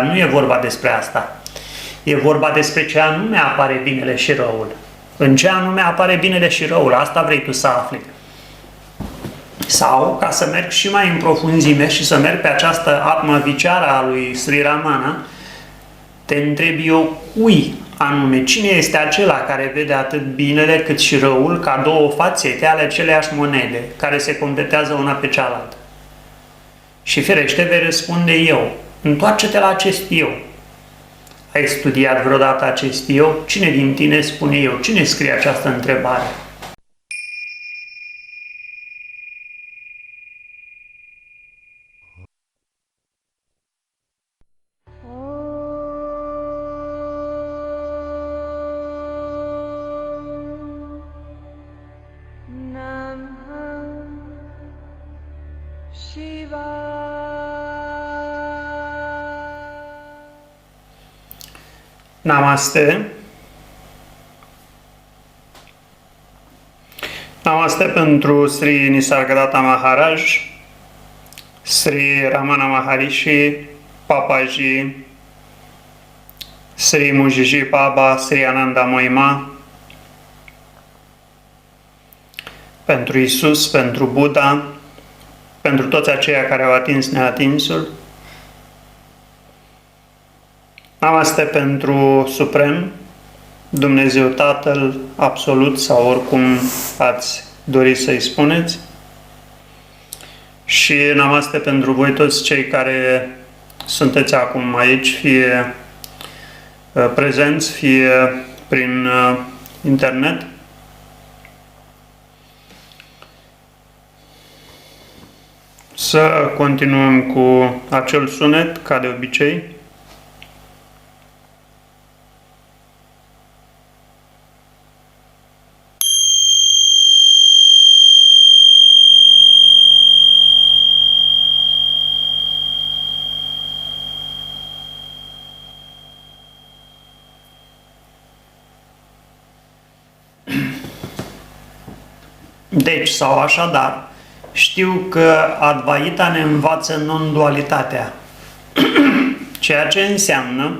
Nu e vorba despre asta. E vorba despre ce anume apare binele și răul. În ce anume apare binele și răul, asta vrei tu să afli. Sau, ca să merg și mai în profunzime și să merg pe această atma viceară a lui Sri Ramana, te întreb eu cui anume, cine este acela care vede atât binele cât și răul ca două fațete ale aceleași monede, care se completează una pe cealaltă. Și firește vei răspunde eu. Întoarce-te la acest eu. Ai studiat vreodată acest eu? Cine din tine spune eu? Cine scrie această întrebare? Namaste. Namaste pentru Sri Nisargadatta Maharaj, Sri Ramana Maharishi, Papaji, Sri Mujiji Baba, Sri Ananda Moima, pentru Isus, pentru Buddha, pentru toți aceia care au atins neatinsul. Namaste pentru Suprem, Dumnezeu Tatăl Absolut sau oricum ați dori să-i spuneți. Și namaste pentru voi toți cei care sunteți acum aici, fie prezenți, fie prin internet. Să continuăm cu acel sunet, ca de obicei. Deci, sau așadar, știu că Advaita ne învață non-dualitatea, ceea ce înseamnă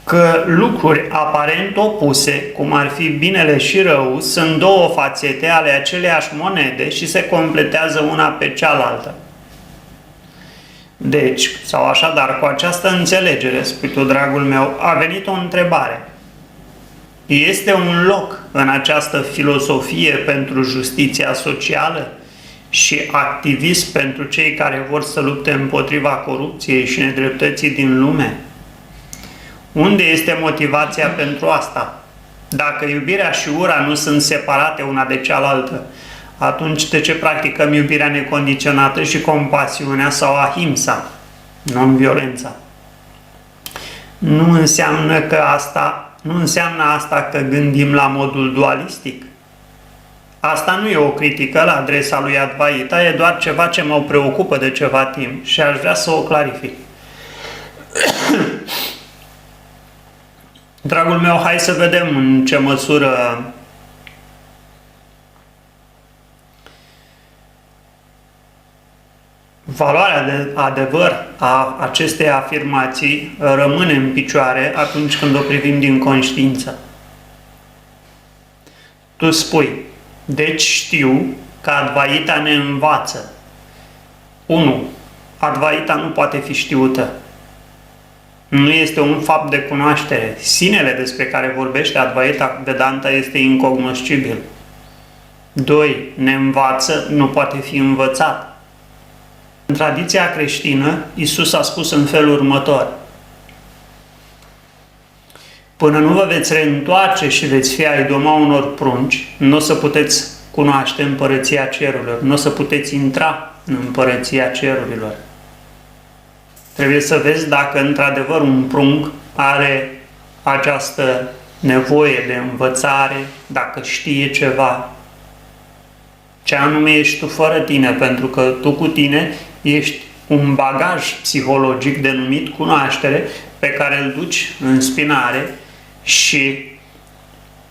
că lucruri aparent opuse, cum ar fi binele și rău, sunt două fațete ale aceleiași monede și se completează una pe cealaltă. Deci, sau așadar, cu această înțelegere, spui tu, dragul meu, a venit o întrebare. Este un loc în această filosofie pentru justiția socială și activism pentru cei care vor să lupte împotriva corupției și nedreptății din lume? Unde este motivația pentru asta? Dacă iubirea și ura nu sunt separate una de cealaltă, atunci de ce practicăm iubirea necondiționată și compasiunea sau ahimsa, non-violența? Nu înseamnă asta că gândim la modul dualistic. Asta nu e o critică la adresa lui Advaita, e doar ceva ce mă preocupă de ceva timp și aș vrea să o clarific. Dragul meu, hai să vedem în ce măsură valoarea de adevăr a acestei afirmații rămâne în picioare atunci când o privim din conștiință. Tu spui, deci știu că Advaita ne învață. 1. Advaita nu poate fi știută. Nu este un fapt de cunoaștere. Sinele despre care vorbește Advaita Vedanta este incognoscibil. 2. Ne învață, nu poate fi învățat. În tradiția creștină, Iisus a spus în felul următor: până nu vă veți reîntoarce și veți fi ai doma unor prunci, nu o să puteți cunoaște împărăția cerurilor, nu o să puteți intra în împărăția cerurilor. Trebuie să vezi dacă într-adevăr un prunc are această nevoie de învățare, dacă știe ceva. Ce anume ești tu fără tine, pentru că tu cu tine ești un bagaj psihologic denumit cunoaștere pe care îl duci în spinare și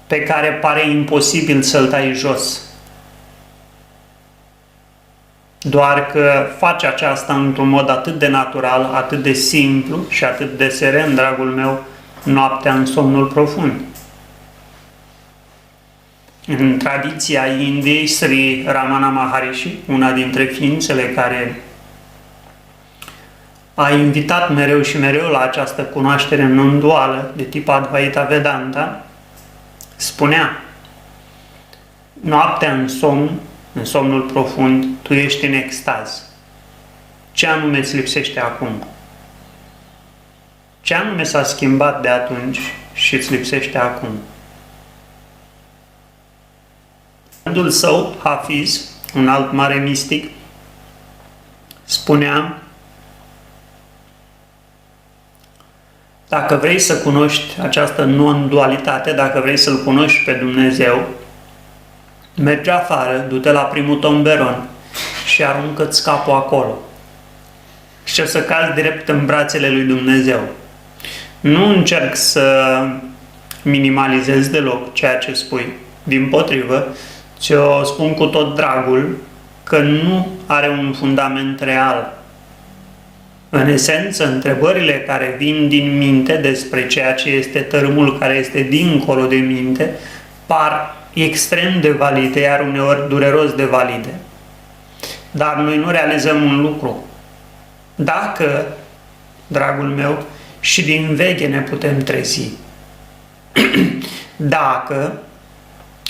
pe care pare imposibil să-l tai jos. doar că face aceasta într-un mod atât de natural, atât de simplu și atât de seren, dragul meu, noaptea în somnul profund. În tradiția Indiei, Sri Ramana Maharishi, una dintre ființele care a invitat mereu și mereu la această cunoaștere non-duală de tip Advaita Vedanta, spunea: noaptea în somn, în somnul profund, tu ești în extaz. Ce anume îți lipsește acum? Ce anume s-a schimbat de atunci și îți lipsește acum? Rândul său, Hafiz, un alt mare mistic, spunea: dacă vrei să cunoști această non-dualitate, dacă vrei să-L cunoști pe Dumnezeu, mergi afară, du-te la primul tomberon și aruncă-ți capul acolo. Și să cazi direct în brațele lui Dumnezeu. Nu încerc să minimalizez deloc ceea ce spui. Dimpotrivă, ți-o spun cu tot dragul că nu are un fundament real. În esență, întrebările care vin din minte despre ceea ce este tărâmul care este dincolo de minte par extrem de valide, iar uneori dureros de valide. Dar noi nu realizăm un lucru. Dacă, dragul meu, și din veche ne putem trezi. Dacă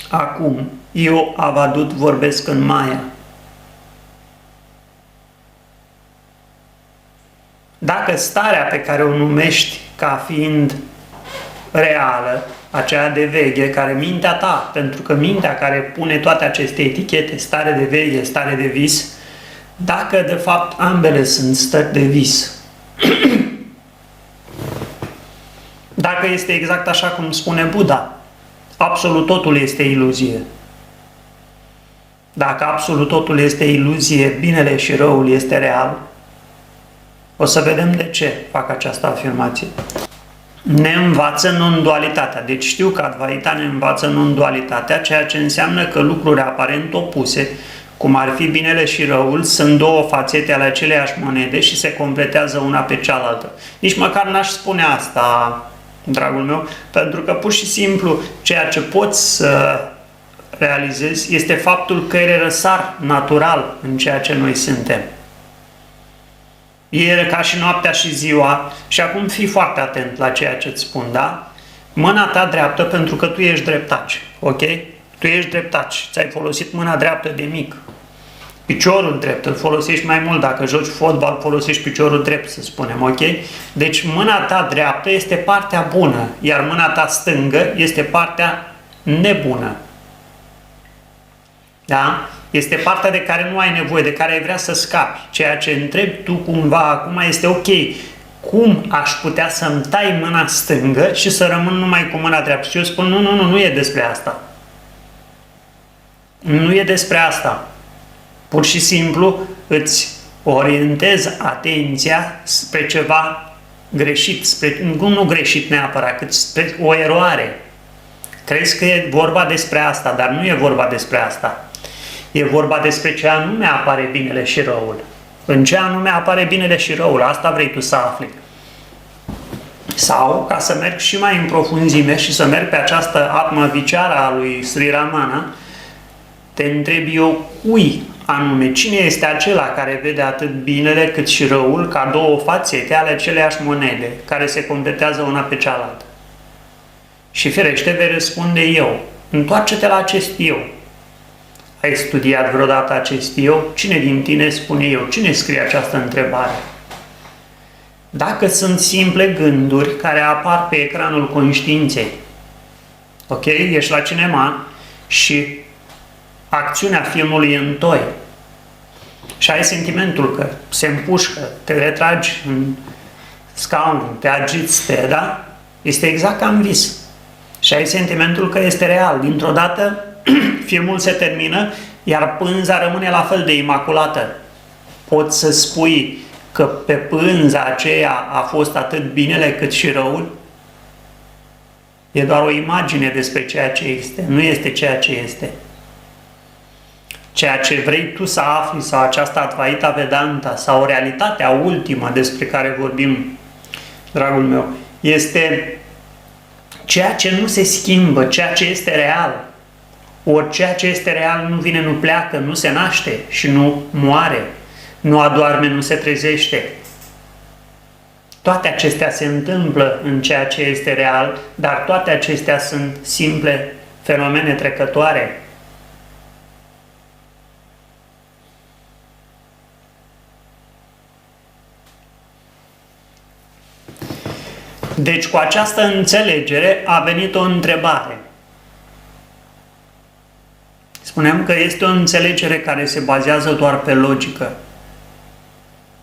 acum eu, Avadut, vorbesc în Maya, dacă starea pe care o numești ca fiind reală, aceea de veche, care mintea ta, pentru că mintea care pune toate aceste etichete, stare de veche, stare de vis, dacă de fapt ambele sunt stări de vis, dacă este exact așa cum spune Buddha, absolut totul este iluzie. Dacă absolut totul este iluzie, binele și răul este real, o să vedem de ce fac această afirmație. Ne învață non-dualitatea. Deci știu că Advaita ne învață non-dualitatea, ceea ce înseamnă că lucruri aparent opuse, cum ar fi binele și răul, sunt două fațete ale aceleiași monede și se completează una pe cealaltă. Nici măcar n-aș spune asta, dragul meu, pentru că pur și simplu ceea ce poți să realizezi este faptul că e răsar natural în ceea ce noi suntem. E ca și noaptea și ziua, și acum fii foarte atent la ceea ce îți spun, da? Mâna ta dreaptă, pentru că tu ești dreptaci, ok? Tu ești dreptaci, ți-ai folosit mâna dreaptă de mic. Piciorul drept îl folosești mai mult, dacă joci fotbal folosești piciorul drept, să spunem, ok? Deci mâna ta dreaptă este partea bună, iar mâna ta stângă este partea nebună. Da? Este partea de care nu ai nevoie, de care ai vrea să scapi. Ceea ce întrebi tu cumva acum este: ok, cum aș putea să-mi tai mâna stângă și să rămân numai cu mâna dreaptă? Și eu spun: nu e despre asta. Nu e despre asta. Pur și simplu îți orientezi atenția spre ceva greșit, nu greșit neapărat, cât spre o eroare. Crezi că e vorba despre asta, dar nu e vorba despre asta. E vorba despre ce anume apare binele și răul. În ce anume apare binele și răul, asta vrei tu să afli. Sau, ca să merg și mai în profunzime și să merg pe această atma viceara a lui Sri Ramana, te întreb eu cui anume, cine este acela care vede atât binele cât și răul ca două fațete ale aceleiași monede, care se completează una pe cealaltă. Și firește vei răspunde eu. Întoarce-te la acest eu. Ai studiat vreodată acest eu? Cine din tine spune eu? Cine scrie această întrebare? Dacă sunt simple gânduri care apar pe ecranul conștiinței, ok? Ești la cinema și acțiunea filmului e în toi și ai sentimentul că se împușcă, te retragi în scaun, te agiți, da? Este exact ca în vis. Și ai sentimentul că este real. Dintr-o dată filmul se termină, iar pânza rămâne la fel de imaculată. Poți să spui că pe pânza aceea a fost atât binele cât și răul? E doar o imagine despre ceea ce este, nu este ceea ce este. ceea ce vrei tu să afli, sau această Advaita Vedanta, sau realitatea ultimă despre care vorbim, dragul meu, este ceea ce nu se schimbă, ceea ce este real. Ori ceea ce este real nu vine, nu pleacă, nu se naște și nu moare, nu adoarme, nu se trezește. Toate acestea se întâmplă în ceea ce este real, dar toate acestea sunt simple fenomene trecătoare. Deci, cu această înțelegere a venit o întrebare. Spuneam că este o înțelegere care se bazează doar pe logică.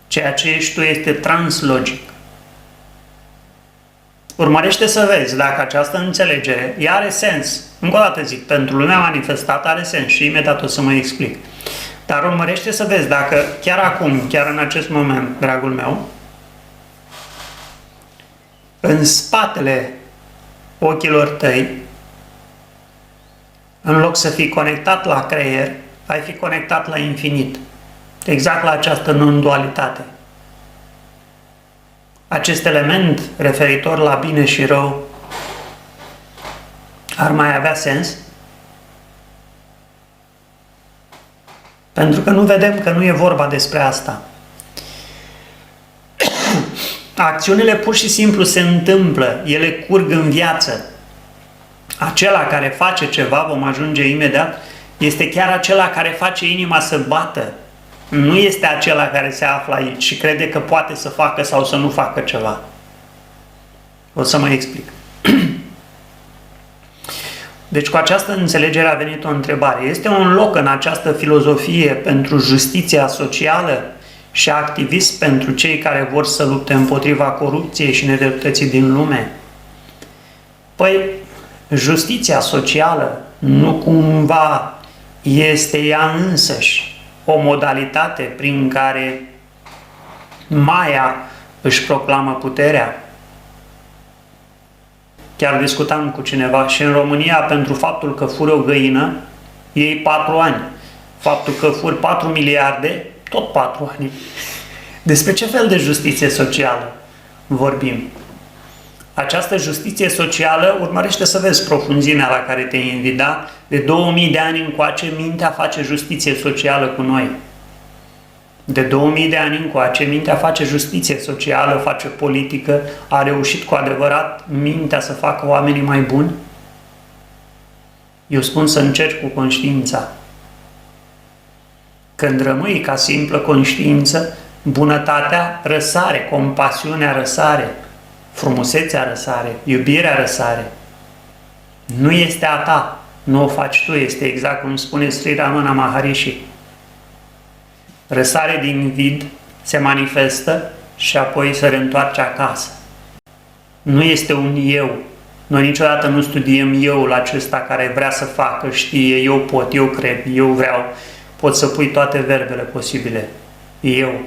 Ceea ce ești tu este translogic. Urmărește să vezi dacă această înțelegere ea are sens. Încă o dată zic, pentru lumea manifestată are sens și imediat o să mă explic. Dar urmărește să vezi dacă chiar acum, chiar în acest moment, dragul meu, în spatele ochilor tăi, în loc să fii conectat la creier, ai fi conectat la infinit. Exact la această non-dualitate. Acest element referitor la bine și rău ar mai avea sens? Pentru că nu vedem că nu e vorba despre asta. Acțiunile pur și simplu se întâmplă, ele curg în viață. Acela care face ceva, vom ajunge imediat, este chiar acela care face inima să bată. Nu este acela care se află aici și crede că poate să facă sau să nu facă ceva. O să mă explic. Deci cu această înțelegere a venit o întrebare. Este un loc în această filozofie pentru justiția socială și activism pentru cei care vor să lupte împotriva corupției și nedreptății din lume? Păi, justiția socială nu cumva este ea însăși o modalitate prin care Maia își proclamă puterea? Chiar discutam cu cineva și în România, pentru faptul că furi o găină, iei 4 ani. Faptul că furi 4 miliarde, tot 4 ani. Despre ce fel de justiție socială vorbim? Această justiție socială, urmărește să vezi profunzimea la care te invit, da? De 2000 de ani încoace, mintea face justiție socială cu noi. De 2000 de ani încoace, mintea face justiție socială, face politică, a reușit cu adevărat mintea să facă oamenii mai buni? Eu spun să încerci cu conștiința. Când rămâi ca simplă conștiință, bunătatea răsare, compasiunea răsare, frumusețea răsare, iubirea răsare. Nu este a ta, nu o faci tu, este exact cum spune Sri Ramana Maharishi. Răsare din vid, se manifestă și apoi se reîntoarce acasă. Nu este un eu. Noi niciodată nu studiem eu-ul acesta care vrea să facă, știe, eu pot, eu cred, eu vreau. Poți să pui toate verbele posibile. Eu.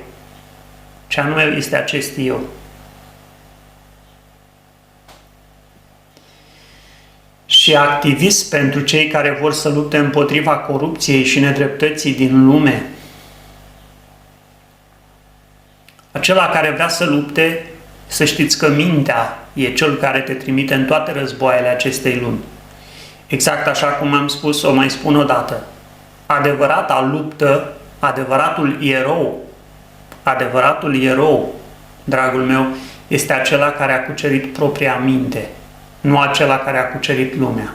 Ce anume este acest eu? Și activist pentru cei care vor să lupte împotriva corupției și nedreptății din lume. Acela care vrea să lupte, să știți că mintea e cel care te trimite în toate războaiele acestei lumi. Exact așa cum am spus, o mai spun o dată. Adevărata luptă, adevăratul erou, dragul meu, este acela care a cucerit propria minte, nu acela care a cucerit lumea.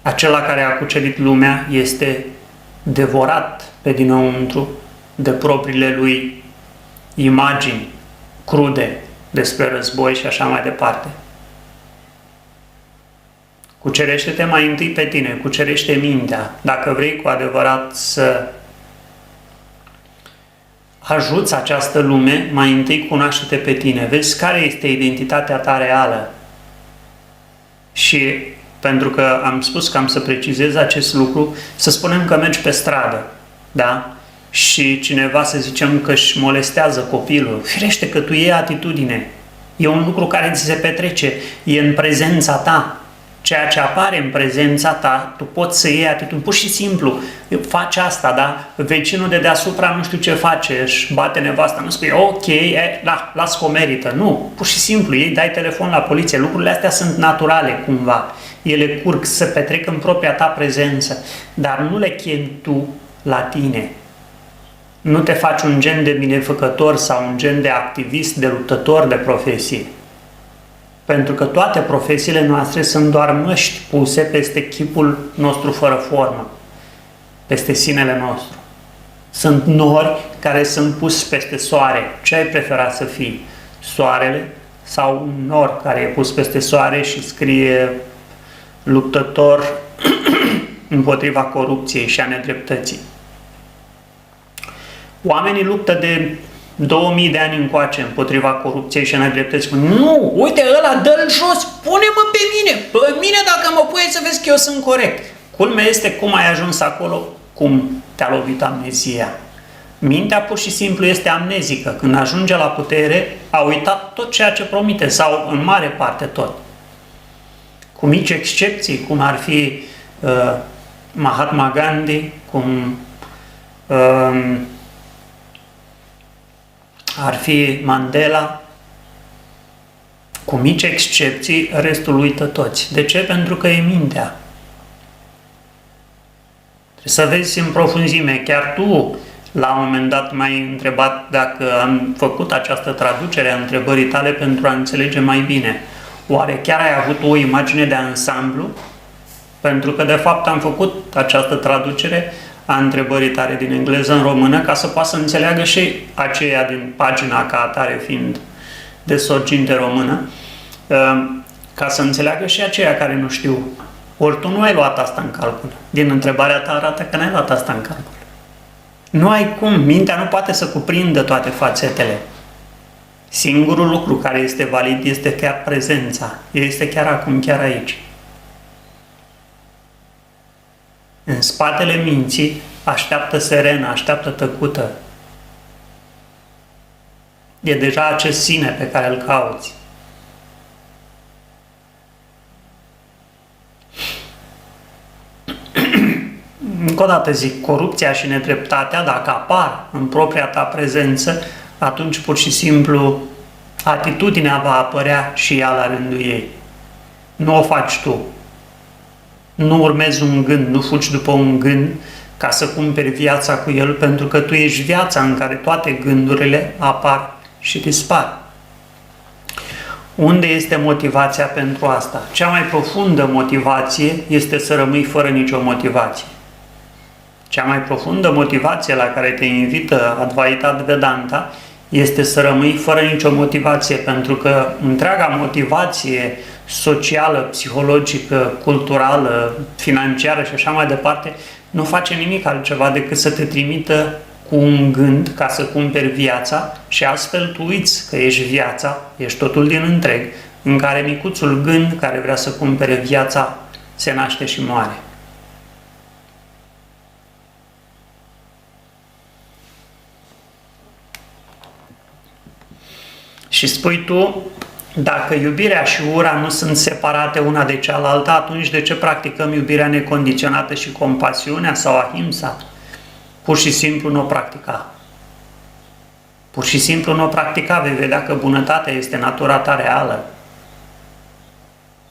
Acela care a cucerit lumea este devorat pe dinăuntru de propriile lui imagini crude despre război și așa mai departe. Cucerește-te mai întâi pe tine, cucerește mintea. Dacă vrei cu adevărat să ajuți această lume, mai întâi cunoaște-te pe tine. Vezi care este identitatea ta reală. Și pentru că am spus că am să precizez acest lucru, să spunem că mergi pe stradă, da? Și cineva, să zicem, că își molestează copilul. Firește că tu iei atitudine. E un lucru care ți se petrece, e în prezența ta. ceea ce apare în prezența ta, tu poți să iei atitudine, pur și simplu, faci asta, da? Vecinul de deasupra nu știu ce face, își bate nevasta, nu spui, ok, da, las că o merită. Nu, pur și simplu, ei dai telefon la poliție, lucrurile astea sunt naturale cumva, ele curg, se petrec în propria ta prezență, dar nu le chemi tu la tine. Nu te faci un gen de binefăcător sau un gen de activist, de luptător de profesie. Pentru că toate profesiile noastre sunt doar măști puse peste chipul nostru fără formă, peste sinele nostru. Sunt nori care sunt pus peste soare. Ce ai preferat să fii? Soarele sau un nor care e pus peste soare și scrie luptător împotriva corupției și a nedreptății? Oamenii luptă de 2000 de ani încoace împotriva corupției și a nedreptății. Spun, nu, uite ăla, dă-l jos, pune-mă pe mine. Pe mine dacă mă pui să vezi că eu sunt corect. Culmea este cum ai ajuns acolo, cum te-a lovit amnezia. Mintea pur și simplu este amnezică. Când ajunge la putere, a uitat tot ceea ce promite sau în mare parte tot. Cu mici excepții, cum ar fi Mahatma Gandhi, cum ar fi Mandela, cu mici excepții, restul uită toți. De ce? Pentru că e mintea. Trebuie să vezi în profunzime. Chiar tu, la un moment dat, m-ai întrebat dacă am făcut această traducere a întrebării tale pentru a înțelege mai bine. Oare chiar ai avut o imagine de ansamblu? Pentru că, de fapt, am făcut această traducere a întrebării tale din engleză în română ca să poată să înțeleagă și aceea din pagina ca atare fiind de sorginte română, ca să înțeleagă și aceia care nu știu. Ori tu nu ai luat asta în calcul. Din întrebarea ta arată că n-ai luat asta în calcul. Nu ai cum. Mintea nu poate să cuprindă toate fațetele. Singurul lucru care este valid este chiar prezența. Este chiar acum, chiar aici. În spatele minții așteaptă serenă, așteaptă tăcută. E deja acest sine pe care îl cauți. Încă o dată zic, corupția și nedreptatea, dacă apar în propria ta prezență, atunci pur și simplu atitudinea va apărea și ea la rândul ei. Nu o faci tu. Nu urmezi un gând, nu fugi după un gând ca să cumperi viața cu el, pentru că tu ești viața în care toate gândurile apar și dispar. Unde este motivația pentru asta? Cea mai profundă motivație este să rămâi fără nicio motivație. Cea mai profundă motivație la care te invită Advaita Vedanta este să rămâi fără nicio motivație, pentru că întreaga motivație socială, psihologică, culturală, financiară și așa mai departe, nu face nimic altceva decât să te trimită cu un gând ca să cumperi viața și astfel tu uiți că ești viața, ești totul din întreg, în care micuțul gând care vrea să cumpere viața se naște și moare. Și spui tu, dacă iubirea și ura nu sunt separate una de cealaltă, atunci de ce practicăm iubirea necondiționată și compasiunea sau ahimsa? Pur și simplu nu o practica. Pur și simplu nu o practica, vei vedea că bunătatea este natura ta reală.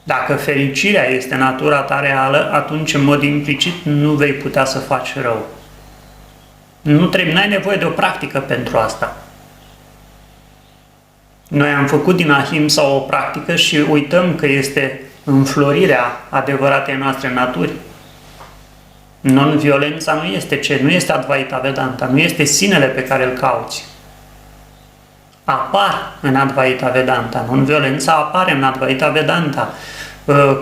Dacă fericirea este natura ta reală, atunci în mod implicit nu vei putea să faci rău. N-ai nevoie de o practică pentru asta. Noi am făcut din ahimsa o practică și uităm că este înflorirea adevăratei noastre naturi. Non-violența nu este ce? Nu este Advaita Vedanta, nu este sinele pe care îl cauți. Apar în Advaita Vedanta, non-violența apare în Advaita Vedanta.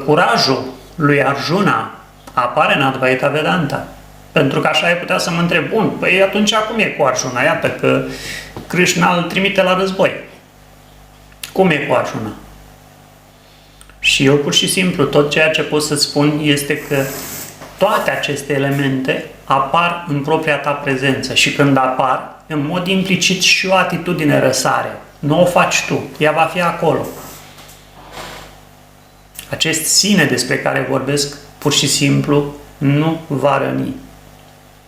Curajul lui Arjuna apare în Advaita Vedanta. Pentru că așa ai putea să mă întreb, bun, păi atunci acum e cu Arjuna? Iată că Krishna îl trimite la război. Cum e cu Arjuna? Și eu pur și simplu tot ceea ce pot să spun este că toate aceste elemente apar în propria ta prezență și când apar, în mod implicit și o atitudine răsare. Nu o faci tu, ea va fi acolo. Acest sine despre care vorbesc, pur și simplu, nu va răni.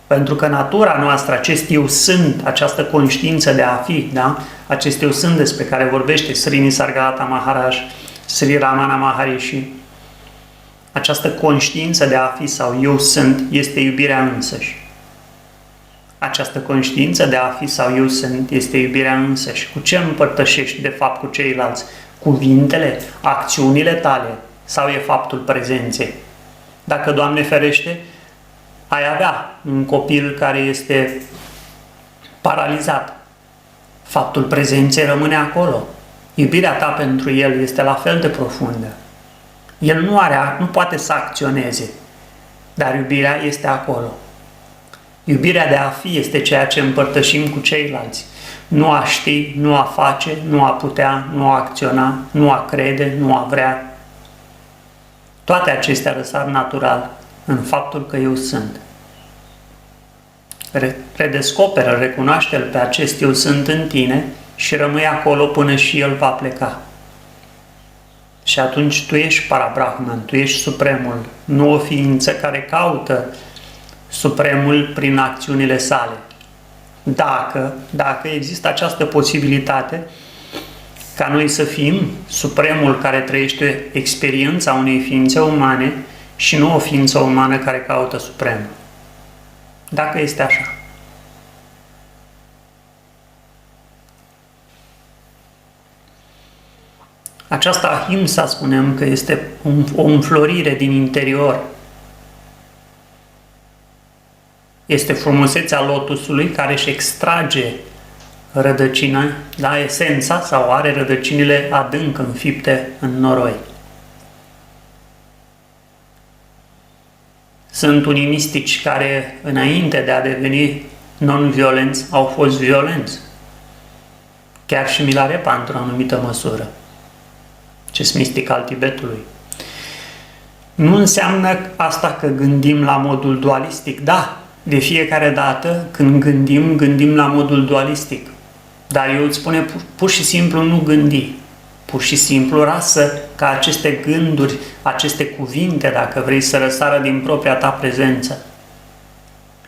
Pentru că natura noastră, acest eu sunt, această conștiință de a fi, da? Acest eu sunt despre care vorbește Sri Nisargadatta Maharaj, Sri Ramana Maharishi, această conștiință de a fi sau eu sunt, este iubirea însăși. Această conștiință de a fi sau eu sunt, este iubirea însăși. Cu ce împărtășești de fapt cu ceilalți? Cuvintele, acțiunile tale sau e faptul prezenței? Dacă, Doamne ferește, ai avea un copil care este paralizat, faptul prezenței rămâne acolo. Iubirea ta pentru el este la fel de profundă. El nu poate să acționeze, dar iubirea este acolo. Iubirea de a fi este ceea ce împărtășim cu ceilalți. Nu a ști, nu a face, nu a putea, nu a acționa, nu a crede, nu a vrea. Toate acestea răsar natural în faptul că eu sunt. Redescoperă, recunoaște-l pe acest eu sunt în tine și rămâi acolo până și el va pleca. Și atunci tu ești Parabrahman, tu ești Supremul, nu o ființă care caută Supremul prin acțiunile sale. Dacă există această posibilitate ca noi să fim Supremul care trăiește experiența unei ființe umane și nu o ființă umană care caută Supremul. Dacă este așa. Această ahimsa, spunem că este o înflorire din interior. Este frumusețea lotusului care își extrage rădăcina, da, esența sau are rădăcinile adânc înfipte în noroi. Sunt unii mistici care, înainte de a deveni non-violenți, au fost violenți. Chiar și Milarepa, într-o anumită măsură. Acest mistic al Tibetului. Nu înseamnă asta că gândim la modul dualistic. Da, de fiecare dată când gândim la modul dualistic. Dar eu îți spune pur și simplu nu gândi. Pur și simplu lasă ca aceste gânduri, aceste cuvinte, dacă vrei, să răsară din propria ta prezență.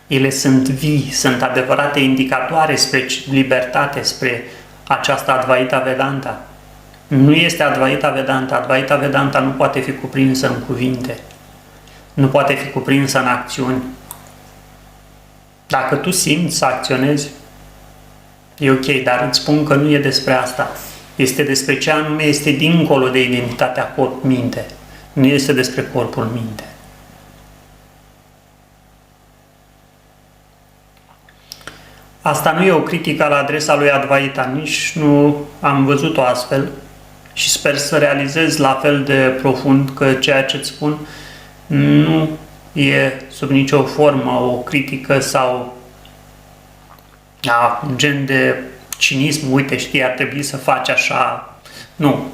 Ele sunt vii, sunt adevărate indicatoare spre libertate, spre această Advaita Vedanta. Nu este Advaita Vedanta. Advaita Vedanta nu poate fi cuprinsă în cuvinte. Nu poate fi cuprinsă în acțiuni. Dacă tu simți să acționezi, e ok, dar îți spun că nu e despre asta. Este despre ce anume este dincolo de identitatea corp-minte. Nu este despre corpul-minte. Asta nu e o critică la adresa lui Advaita, nici nu am văzut-o astfel și sper să realizez la fel de profund că ceea ce îți spun nu e sub nicio formă o critică sau un gen de cinism, uite, știi, ar trebui să faci așa. Nu.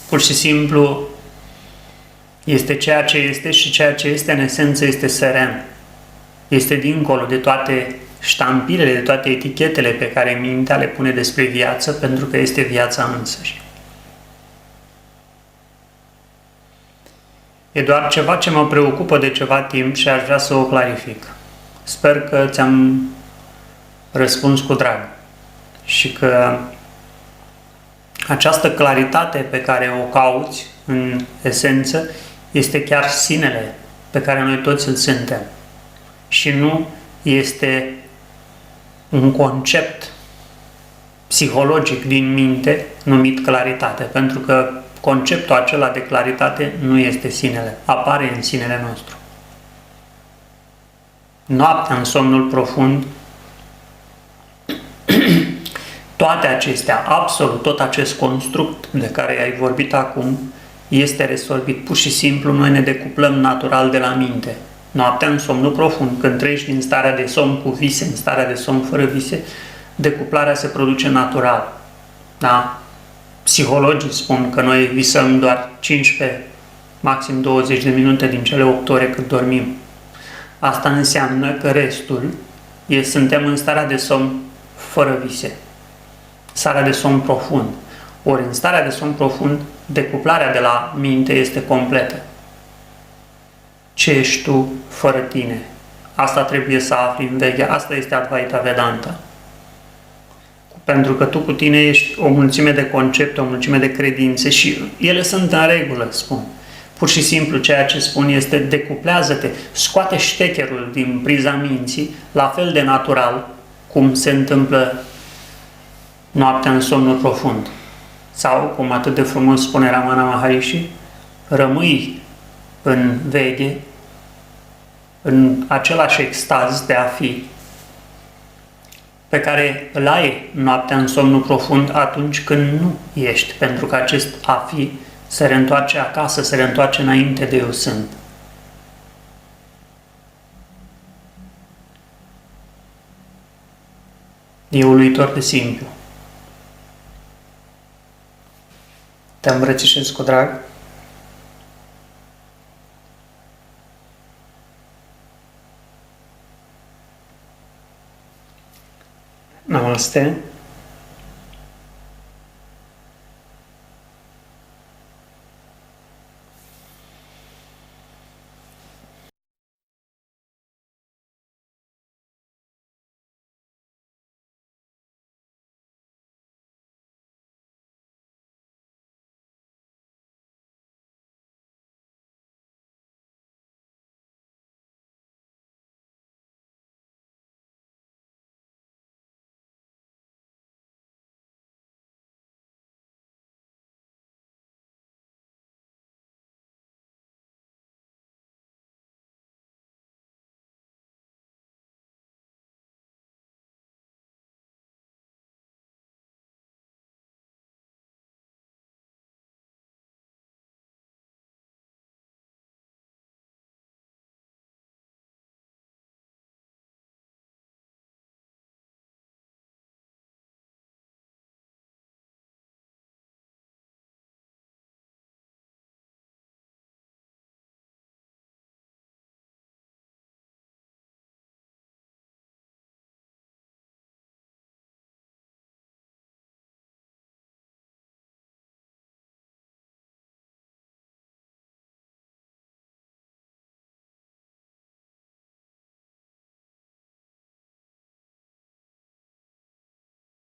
Pur și simplu este ceea ce este și ceea ce este în esență este seren. Este dincolo de toate ștampilele, de toate etichetele pe care mintea le pune despre viață, pentru că este viața însăși. E doar ceva ce mă preocupă de ceva timp și aș vrea să o clarific. Sper că ți-am răspuns cu drag și că această claritate pe care o cauți în esență este chiar sinele pe care noi toți îl suntem și nu este un concept psihologic din minte numit claritate, pentru că conceptul acela de claritate nu este sinele, apare în sinele nostru. Noaptea, în somnul profund, toate acestea, absolut tot acest construct de care ai vorbit acum, este resolvit. Pur și simplu noi ne decuplăm natural de la minte. Noaptea, în somnul profund, când treci din starea de somn cu vise în starea de somn fără vise, decuplarea se produce natural. Da? Psihologii spun că noi visăm doar 15, maxim 20 de minute din cele 8 ore cât dormim. Asta înseamnă că restul suntem în starea de somn fără vise. Starea de somn profund. Ori în starea de somn profund, decuplarea de la minte este completă. Ce ești tu fără tine? Asta trebuie să afli în vechea, asta este Advaita Vedanta. Pentru că tu cu tine ești o mulțime de concepte, o mulțime de credințe și ele sunt în regulă, spun. Pur și simplu ceea ce spun este decuplează-te, scoate ștecherul din priza minții, la fel de natural cum se întâmplă noaptea în somnul profund. Sau, cum atât de frumos spune Ramana Maharishi, rămâi în veche, în același extaz de a fi, pe care îl ai noaptea în somnul profund atunci când nu ești, pentru că acest a fi se reîntoarce acasă, se reîntoarce înainte de eu sunt. E uluitor de simplu. Te îmbrățișez cu drag. Namaste.